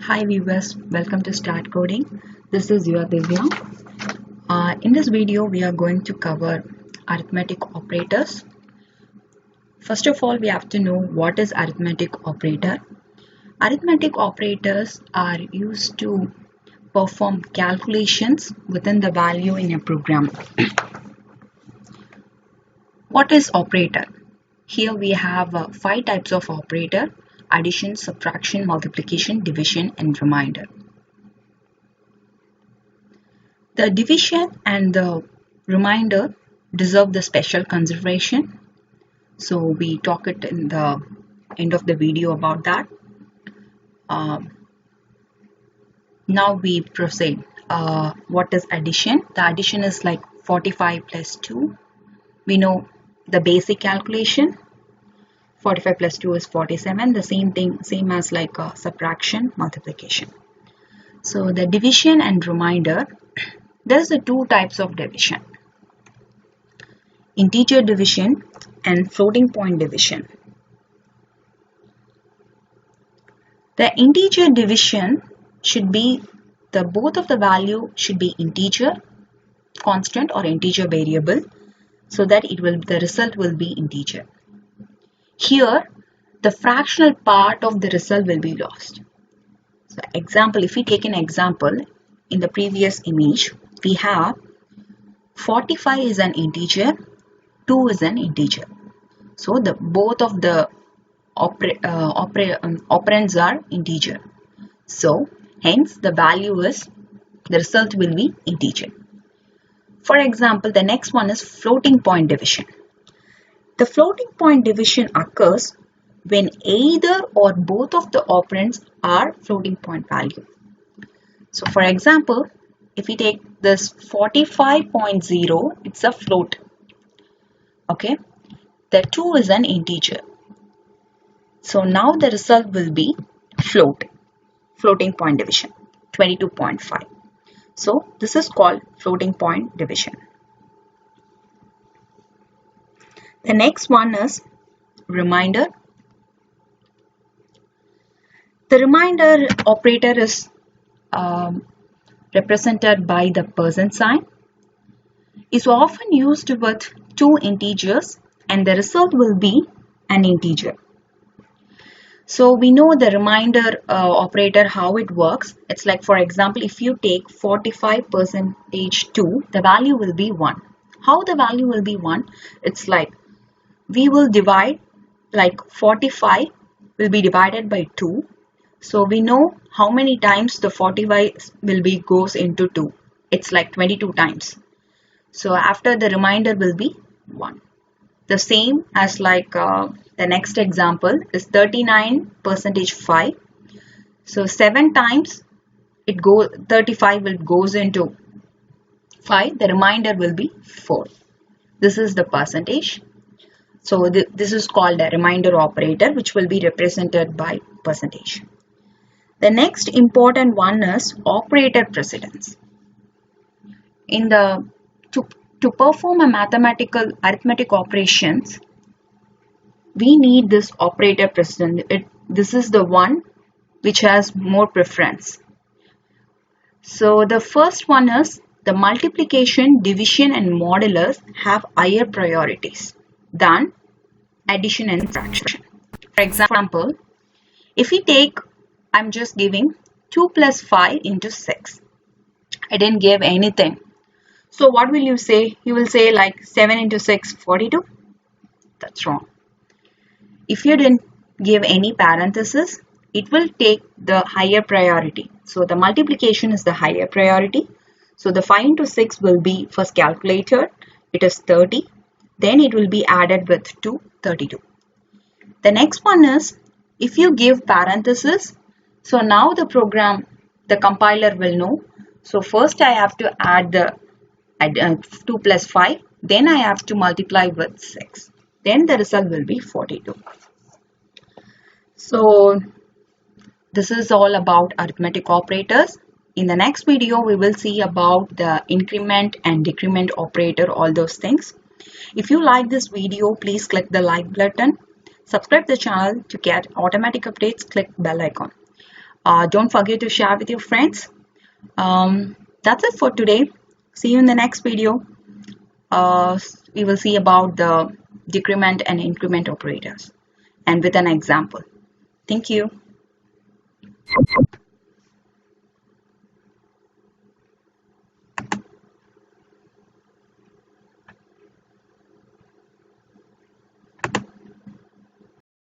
Hi viewers, welcome to Start Coding. This is your Divya. In this video, we are going to cover arithmetic operators. First of all, we have to know what is arithmetic operator. Arithmetic operators are used to perform calculations within the value in a program. What is operator? Here we have 5 types of operator: addition, subtraction, multiplication, division, and remainder. The division and the remainder deserve the special consideration. So we talk it in the end of the video about that. Now we proceed. What is addition? The addition is like 45 plus 2. We know the basic calculation. 45 plus 2 is 47. The same as like subtraction, multiplication. So the division and remainder, there's the 2 types of division: integer division and floating point division. The integer division should be both of the value should be integer, constant or integer variable, so that the result will be integer. Here, the fractional part of the result will be lost. So example, if we take an example, in the previous image, we have 45 is an integer, 2 is an integer. So both of the operands are integer. So hence the result will be integer. For example, the next one is floating point division. The floating point division occurs when either or both of the operands are floating point value. So for example, if we take this 45.0, it's a float. Okay, the 2 is an integer. So now the result will be floating point division, 22.5. So this is called floating point division. The next one is remainder. The remainder operator is represented by the percent sign. Is often used with 2 integers and the result will be an integer. So we know the remainder operator, how it works. It's like, for example, if you take 45% 2, the value will be 1. How the value will be 1? It's like we will divide, like 45 will be divided by 2. So we know how many times the 45 goes into 2. It's like 22 times. So after the remainder will be 1. The same as like the next example is 39% 5. So 7 times 35 goes into 5. The remainder will be 4. This is the percentage. So this is called a remainder operator, which will be represented by percentage. The next important one is operator precedence. To perform a mathematical arithmetic operations, we need this operator precedence. This is the one which has more preference. So the first one is the multiplication, division and modulus have higher priorities than addition and fraction. For example, if we take, I'm just giving 2 plus 5 into 6. I didn't give anything. So what will you say? You will say like 7 into 6, 42. That's wrong. If you didn't give any parenthesis, it will take the higher priority. So the multiplication is the higher priority. So the 5 into 6 will be first calculated. It is 30. Then it will be added with 2, 32. The next one is, if you give parenthesis, so now the compiler will know. So first I have to add the 2 plus 5. Then I have to multiply with 6. Then the result will be 42. So this is all about arithmetic operators. In the next video, we will see about the increment and decrement operator, all those things. If you like this video, please click the like button. Subscribe the channel to get automatic updates. Click bell icon. Don't forget to share with your friends. That's it for today. See you in the next video. We will see about the decrement and increment operators and with an example. Thank you.